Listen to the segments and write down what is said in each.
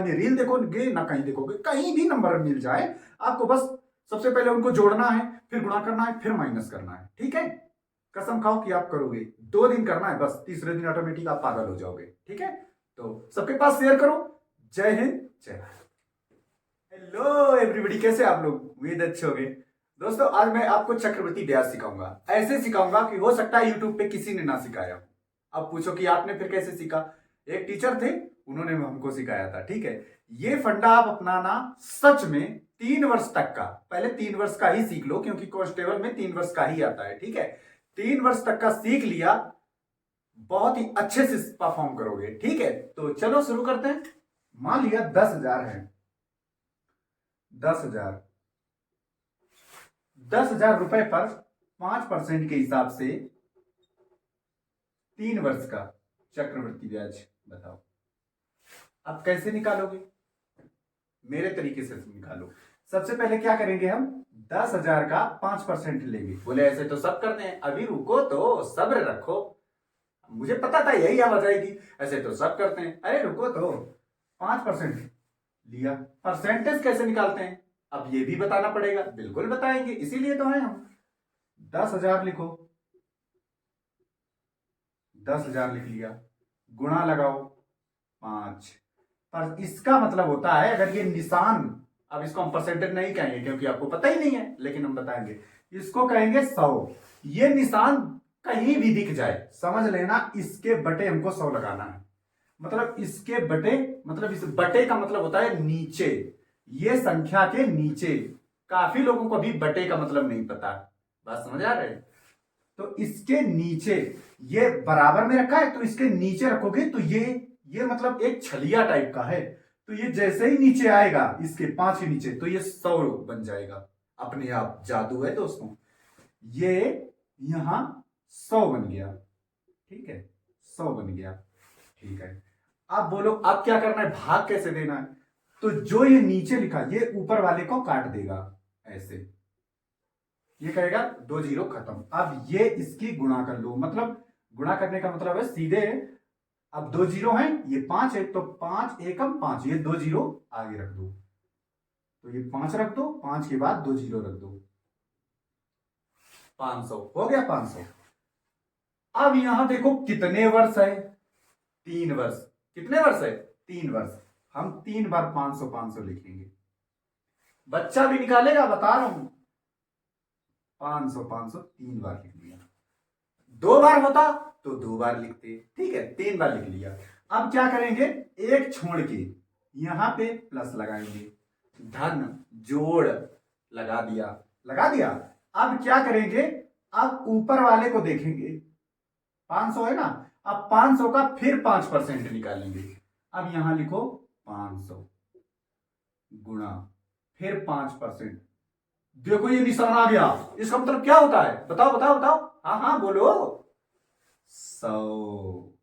में रील देखोगे ना कहीं देखोगे, कहीं भी नंबर मिल जाए आपको बस सबसे पहले उनको जोड़ना है, फिर गुणा करना है, फिर माइनस करना है। ठीक है, कसम खाओ कि आप करोगे, 2 दिन करना है बस, तीसरे दिन ऑटोमेटिक आप पागल हो जाओगे। ठीक है, तो सबके पास शेयर करो। जय हिंद, जय भारत। हेलो एवरीबॉडी, कैसे आप लोग? उम्मीद अच्छे होंगे। दोस्तों आज मैं आपको चक्रवृद्धि ब्याज सिखाऊंगा, ऐसे सिखाऊंगा कि हो सकता है यूट्यूब पे किसी ने ना सिखाया हो। अब पूछो कि आपने फिर कैसे सीखा? एक टीचर थे, उन्होंने हमको सिखाया था। ठीक है, ये फंडा आप अपनाना सच में 3 वर्ष तक का, पहले 3 वर्ष का ही सीख लो क्योंकि कांस्टेबल में 3 वर्ष का ही आता है। ठीक है, 3 वर्ष तक का सीख लिया, बहुत ही अच्छे से परफॉर्म करोगे। ठीक है, तो चलो शुरू करते हैं। मान लिया 10,000 है, 10,000, 10,000 रुपए पर 5% के हिसाब से 3 वर्ष का चक्रवृद्धि ब्याज बताओ। अब कैसे निकालोगे? मेरे तरीके से निकालो। सबसे पहले क्या करेंगे हम, 10,000 का 5% लेंगे। बोले ऐसे तो सब करते हैं, अभी रुको तो सब्र रखो, मुझे पता था यही आवाज आएगी, ऐसे तो सब करते हैं, अरे रुको तो 5% लिया। परसेंटेज कैसे निकालते हैं अब ये भी बताना पड़ेगा। बिल्कुल बताएंगे, इसीलिए तो है हम। 10,000 लिखो, 10,000 लिख लिया, गुणा लगाओ 5। पर इसका मतलब होता है अगर ये निशान, अब इसको हम परसेंटेज नहीं कहेंगे क्योंकि आपको पता ही नहीं है, लेकिन हम बताएंगे, इसको कहेंगे 100। ये निशान कहीं भी दिख जाए समझ लेना इसके बटे हमको 100 लगाना है। मतलब इसके बटे, मतलब इस बटे का मतलब होता है नीचे, ये संख्या के नीचे। काफी लोगों को भी बटे का मतलब नहीं पता, बात समझ आ रहे? तो इसके नीचे, ये बराबर में रखा है तो इसके नीचे रखोगे तो ये मतलब एक छलिया टाइप का है, तो ये जैसे ही नीचे आएगा इसके 5 के नीचे तो ये 100 बन जाएगा अपने आप। जादू है दोस्तों, ये यहां 100 बन गया। ठीक है, 100 बन गया। ठीक है, अब बोलो अब क्या करना है, भाग कैसे देना है? तो जो ये नीचे लिखा ये ऊपर वाले को काट देगा ऐसे, ये कहेगा 2 जीरो खत्म। अब ये इसकी गुणा कर लो, मतलब गुणा करने का मतलब है सीधे, अब 2 जीरो है, ये 5 है तो 5 एकम 5, ये 2 जीरो आगे रख दो, तो ये 5 रख दो, 5 के बाद 2 जीरो रख दो, 500 हो गया, 500। अब यहां देखो कितने वर्ष है, 3 वर्ष। कितने वर्ष है? 3 वर्ष। हम 3 बार 500 500 लिखेंगे, बच्चा भी निकालेगा, बता रहा हूं। 500 500 3 बार लिख लिया, 2 बार होता तो 2 बार लिखते। ठीक है, 3 बार लिख लिया। अब क्या करेंगे, एक छोड़ के यहां पे प्लस लगाएंगे, धन जोड़ लगा दिया, लगा दिया। अब क्या करेंगे, अब ऊपर वाले को देखेंगे, 500 है ना, अब 500 का फिर 5% निकालेंगे। अब यहां लिखो 500 गुणा फिर 5%। देखो ये निशान आ गया, इसका मतलब क्या होता है? बताओ बताओ बताओ, हाँ हाँ बोलो। 100।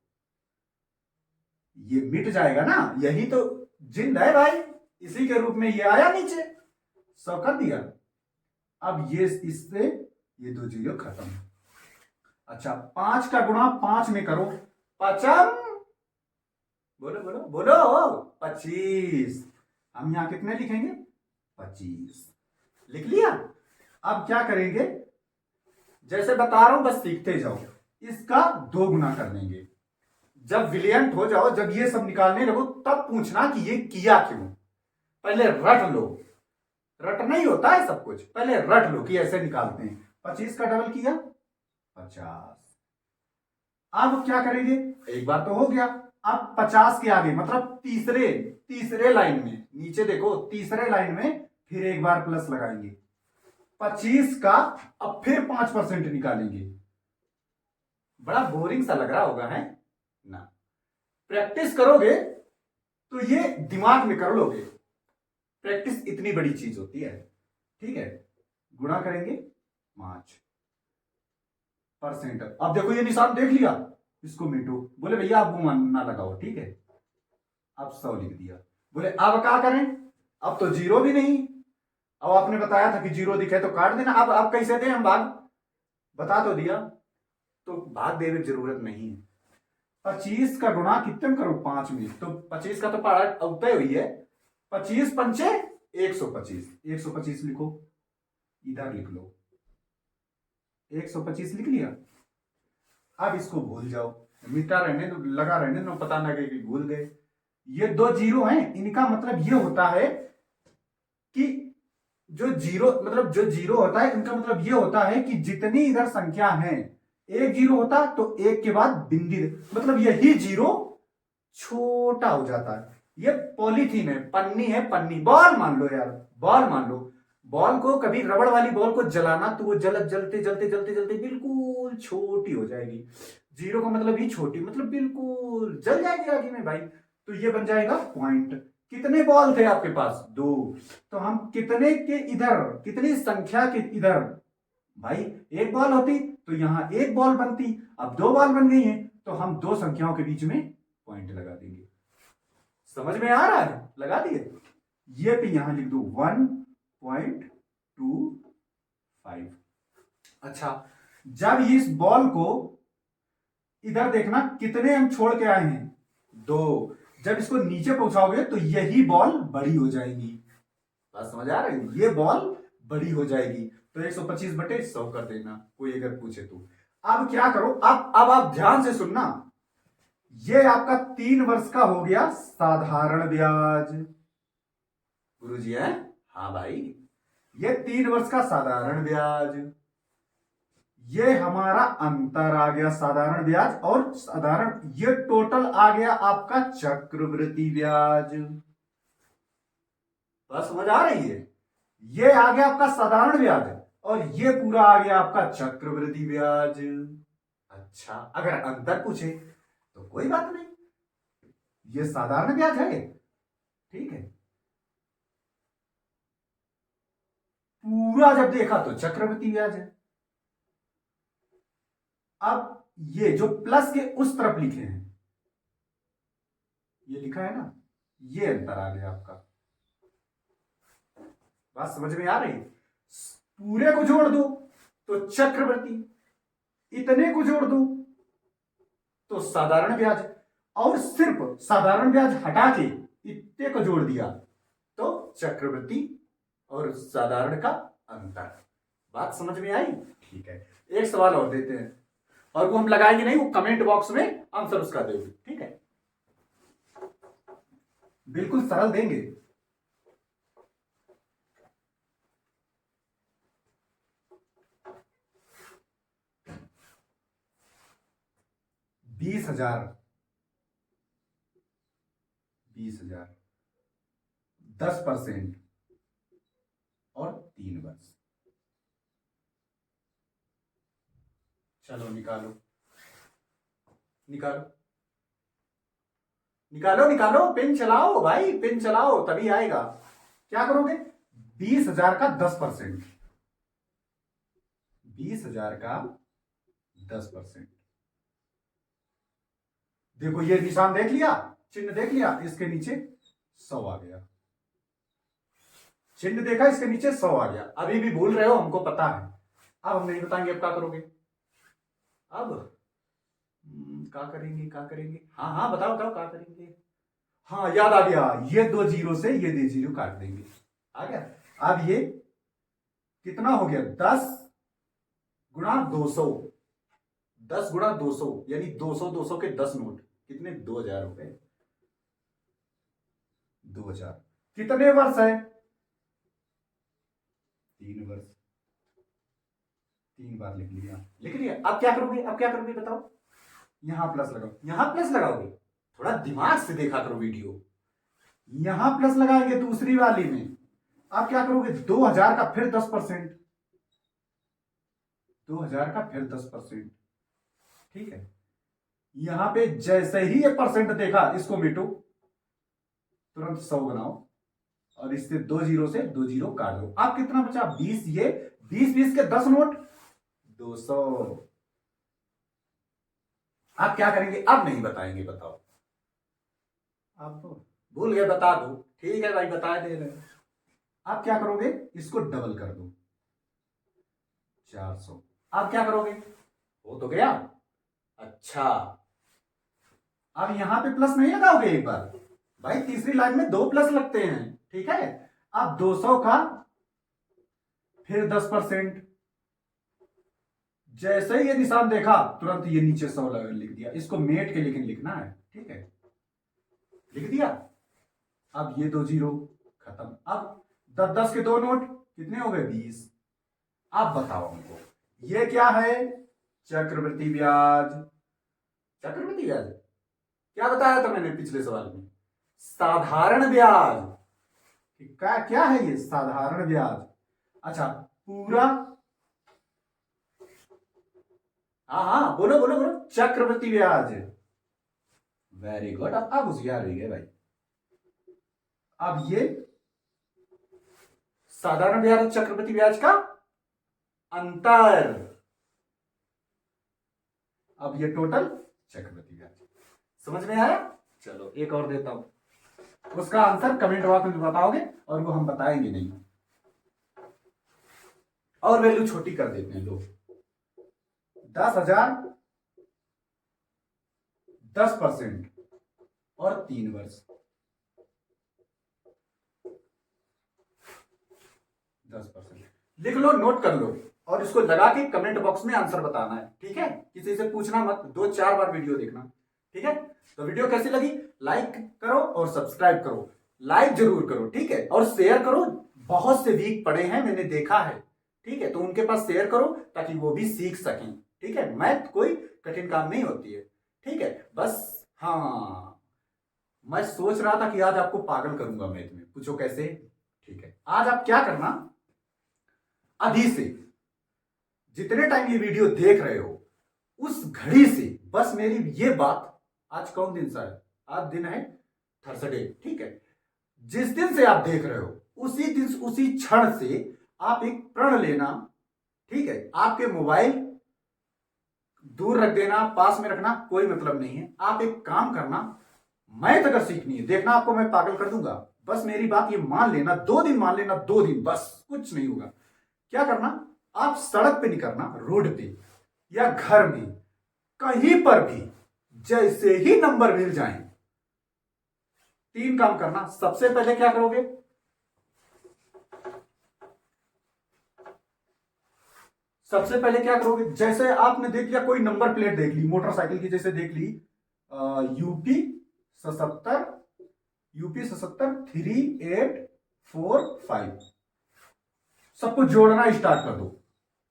ये मिट जाएगा ना, यही तो जिंद है भाई, इसी के रूप में ये आया नीचे, 100 कर दिया। अब ये इससे ये 2 जीरो खत्म। अच्छा, 5 का गुणा 5 में करो, पचम, बोलो बोलो बोलो, 25। हम यहां कितने लिखेंगे? 25 लिख लिया। अब क्या करेंगे, जैसे बता रहा हूं बस सीखते जाओ, इसका 2 गुना कर देंगे। जब ब्रिलियंट हो जाओ, जब ये सब निकालने लगो तब पूछना कि ये किया क्यों। पहले रट लो, रट नहीं होता है सब कुछ, पहले रट लो कि ऐसे निकालते हैं। 25 का डबल किया 50। अब क्या करेंगे, एक बार तो हो गया, अब 50 के आगे मतलब तीसरे तीसरे लाइन में, नीचे देखो तीसरे लाइन में फिर एक बार प्लस लगाएंगे, 25 का अब फिर 5% निकालेंगे। बड़ा बोरिंग सा लग रहा होगा है ना? प्रैक्टिस करोगे तो ये दिमाग में कर लोगे, प्रैक्टिस इतनी बड़ी चीज होती है। ठीक है, गुणा करेंगे 5%। अब देखो ये निशान देख लिया, इसको मिटो। बोले भैया आप गुमान ना लगाओ, ठीक है, अब 100 लिख दिया। बोले अब क्या करें, अब तो जीरो भी नहीं, अब आपने बताया था कि जीरो दिखे तो काट देना, अब कैसे दें हम भाग? बता तो दिया, तो भाग देने की जरूरत नहीं है। 25 का गुणा कितने में करो 5 में, तो 25 का तो पहाड़ उतय हुई है। 25 पंचे 125, 125 लिखो, इधर लिख लो, 125 लिख लिया। अब इसको भूल जाओ, मिटा रहने दो, लगा रहने दो, पता ना कि भूल गए। ये 2 जीरो हैं, इनका मतलब ये होता है कि जो जीरो होता है, इनका मतलब ये होता है कि जितनी इधर संख्या है, एक जीरो होता तो एक के बाद बिंदु, मतलब यही जीरो छोटा हो जाता है। ये पॉलीथीन है, पन्नी है, पन्नी। बॉल मान लो यार, बॉल मान लो, बॉल को कभी रबड़ वाली बॉल को जलाना तो वो जलते जलते जलते जलते बिल्कुल छोटी हो जाएगी। जीरो का मतलब ही छोटी, मतलब बिल्कुल जल जाएगी आगे में भाई। तो ये बन जाएगा पॉइंट। कितने बॉल थे आपके पास? 2। तो हम कितने के इधर, कितनी संख्या के इधर, भाई एक बॉल होती तो यहां एक बॉल बनती, अब 2 बॉल बन गई हैं, तो हम 2 संख्याओं के बीच में पॉइंट लगा देंगे। समझ में आ रहा है? लगा दिए। ये भी यहां लिख दो 1.25। अच्छा, जब इस बॉल को इधर देखना कितने हम छोड़ के आए हैं, 2। जब इसको नीचे पहुंचाओगे तो यही बॉल बड़ी हो जाएगी। बात समझ आ रही है? ये बॉल बड़ी हो जाएगी। तो 125 बटे 100 कर देना, कोई अगर पूछे तो। अब क्या करो, अब आप ध्यान से सुनना। ये आपका 3 वर्ष का हो गया साधारण ब्याज। गुरुजी है? हाँ भाई, ये 3 वर्ष का साधारण ब्याज। ये हमारा अंतर आ गया साधारण ब्याज और साधारण, ये टोटल आ गया आपका चक्रवृद्धि ब्याज। बस समझ आ रही है? ये आ गया आपका साधारण ब्याज और ये पूरा आ गया आपका चक्रवृद्धि ब्याज। अच्छा, अगर अंतर पूछे तो कोई बात नहीं, ये साधारण ब्याज है, ठीक है। पूरा जब देखा तो चक्रवृद्धि ब्याज है। अब ये जो प्लस के उस तरफ लिखे हैं, ये लिखा है ना, ये अंतर आ गया आपका। बात समझ में आ रही? पूरे को जोड़ दो तो चक्रवृद्धि, इतने को जोड़ दो तो साधारण ब्याज, और सिर्फ साधारण ब्याज हटा के इतने को जोड़ दिया तो चक्रवृद्धि और साधारण का अंतर। बात समझ में आई? ठीक है, एक सवाल और देते हैं, और वो हम लगाएंगे नहीं, वो कमेंट बॉक्स में आंसर उसका देंगे, ठीक है? बिल्कुल सरल देंगे। 20,000, 10% और 3 वर्ष। चलो निकालो, निकालो, निकालो, निकालो, पेन चलाओ भाई, पेन चलाओ तभी आएगा। क्या करोगे? 20,000 का 10%, 20,000 का 10%। देखो ये निशान देख लिया, चिन्ह देख लिया, इसके नीचे 100 आ गया। चिन्ह देखा, इसके नीचे 100 आ गया। अभी भी भूल रहे हो, हमको पता है। अब हम नहीं बताएंगे, अब क्या करोगे? अब क्या करेंगे, क्या करेंगे? हाँ हाँ बताओ बताओ, क्या करेंगे? हाँ याद आ गया, ये 2 जीरो से ये 2 जीरो काट देंगे। आ गया। अब ये कितना हो गया? 10 गुणा 200, 10 गुणा 200 यानी 200, 200 के 10 नोट, कितने? 2,000 रुपए। 2,000 कितने वर्ष है? 3 वर्ष। 3 बार लिख लिया, लिख लिया। अब क्या करोगे, अब क्या करोगे बताओ? यहां प्लस लगाओ, यहां प्लस लगाओगे। थोड़ा दिमाग से देखा करो वीडियो। यहां प्लस लगाएंगे दूसरी वाली में। अब क्या करोगे? 2,000 का फिर 10%, 2,000 का फिर 10%, ठीक है। यहां पे जैसे ही ये परसेंट देखा, इसको मिटो, तुरंत 100 बनाओ और इससे 2 जीरो से 2 जीरो काट दो। अब कितना बचा? 20। ये 20 के 10 नोट, 200। आप क्या करेंगे? अब नहीं बताएंगे, बताओ। आप भूल गए, बता दो। ठीक है भाई, बता दे रहे। आप क्या करोगे? इसको डबल कर दो, 400। आप क्या करोगे? हो तो गया। अच्छा, अब यहां पे प्लस नहीं लगाओगे एक बार, भाई तीसरी लाइन में 2 प्लस लगते हैं, ठीक है। अब 200 का फिर 10%, जैसे ही ये निशान देखा तुरंत ये नीचे 100 लिख दिया, इसको मेट के लेकिन लिखना है, ठीक है, लिख दिया। अब ये 2 जीरो खत्म। अब 10-10 के 2 नोट कितने हो गए, 20। आप बताओ हमको ये क्या है, चक्रवृद्धि ब्याज। चक्रवृद्धि ब्याज क्या बताया था मैंने पिछले सवाल में, साधारण ब्याज। क्या क्या है ये, साधारण ब्याज। अच्छा पूरा, हाँ हाँ बोलो बोलो बोलो, चक्रवृद्धि ब्याज। वेरी गुड, अब होशियार हो गए भाई। अब ये साधारण ब्याज और चक्रवृद्धि ब्याज का अंतर, अब ये टोटल चक्रवृद्धि ब्याज। समझ में आया? चलो एक और देता हूं, उसका आंसर कमेंट बॉक्स में बताओगे और वो हम बताएंगे नहीं, और वैल्यू छोटी कर देते हैं लोग। 10,000 10% और 3 वर्ष, 10%। लिख लो, नोट कर लो और इसको लगा के कमेंट बॉक्स में आंसर बताना है, ठीक है। किसी से पूछना मत, 2-4 बार वीडियो देखना, ठीक है। तो वीडियो कैसी लगी लाइक करो और सब्सक्राइब करो, लाइक जरूर करो, ठीक है, और शेयर करो। बहुत से वीक पड़े हैं मैंने देखा है, ठीक है, तो उनके पास शेयर करो ताकि वो भी सीख सकें, ठीक है। मैथ कोई कठिन काम नहीं होती है, ठीक है। बस हाँ, मैं सोच रहा था कि आज आपको पागल करूंगा मैथ में, पूछो कैसे, ठीक है। आज आप क्या करना, अभी से जितने टाइम ये वीडियो देख रहे हो उस घड़ी से बस मेरी ये बात, आज कौन दिन सा है, आज दिन है थर्सडे, ठीक है। जिस दिन से आप देख रहे हो उसी दिन उसी क्षण से आप एक प्रण लेना, ठीक है। आपके मोबाइल दूर रख देना, पास में रखना कोई मतलब नहीं है। आप एक काम करना, मैथ अगर सीखनी है, देखना आपको मैं पागल कर दूंगा, बस मेरी बात ये मान लेना, 2 दिन मान लेना, 2 दिन बस, कुछ नहीं होगा। क्या करना, आप सड़क पे नहीं करना, रोड पे या घर में कहीं पर भी जैसे ही नंबर मिल जाए 3 काम करना। सबसे पहले क्या करोगे, सबसे पहले क्या करोगे, जैसे आपने देख लिया कोई नंबर प्लेट देख ली मोटरसाइकिल की, जैसे देख ली यूपी 77 3845, सबको जोड़ना स्टार्ट कर दो।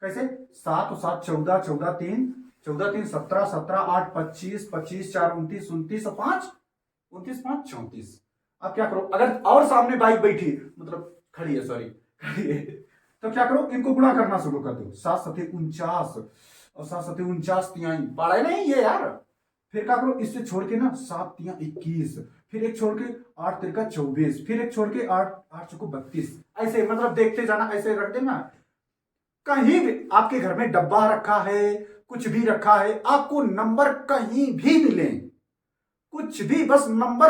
कैसे, 7 और 7 14, 14 3 14 3 17, 17 8 25, 25 4 29, 29 और 5 29 5 34। अब क्या करो, अगर और सामने बाइक बैठी मतलब खड़ी है, सॉरी खड़ी है, तो क्या करो, इनको गुणा करना शुरू कर दो। 7 7 49 और 7 7 49 तिहाई, पढ़े नहीं ये यार। फिर क्या करो, इससे छोड़ के ना 7 3 21, फिर एक छोड़ के 8 3 24, फिर एक छोड़ के 8 8 चौको 32, ऐसे मतलब देखते जाना, ऐसे रख देना। कहीं भी आपके घर में डब्बा रखा है, कुछ भी रखा है, आपको नंबर कहीं भी मिले, कुछ भी, बस नंबर,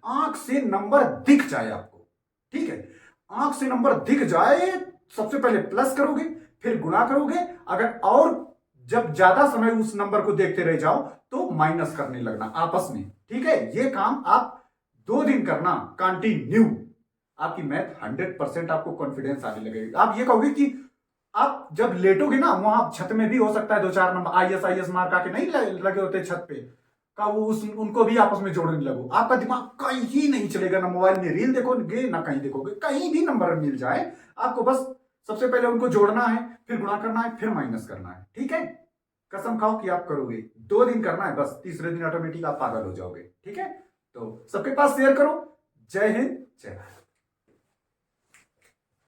आंख से नंबर दिख जाए आपको, ठीक है। आंख से नंबर दिख जाए, सबसे पहले प्लस करोगे, फिर गुणा करोगे, अगर और जब ज्यादा समय उस नंबर को देखते रह जाओ तो माइनस करने लगना आपस में, ठीक है। ये काम आप 2 दिन करना कंटिन्यू, आपकी मैथ 100% आपको कॉन्फिडेंस आने लगेगा। आप ये कहोगे कि आप जब लेटोगे ना, वहां छत में भी हो सकता है 2-4 नंबर IS मार्क आके नहीं लगे होते छत पे का, वो उनको भी आपस में जोड़ने लगो, आपका दिमाग कहीं नहीं चलेगा, ना मोबाइल में रील देखोगे ना कहीं देखोगे, कहीं भी नंबर मिल जाए आपको बस सबसे पहले उनको जोड़ना है, फिर गुणा करना है, फिर माइनस करना है, ठीक है। कसम खाओ कि आप करोगे, 2 दिन करना है बस, तीसरे दिन ऑटोमेटिक आप पागल हो जाओगे, ठीक है। तो सबके पास शेयर करो। जय हिंद, जय भारत।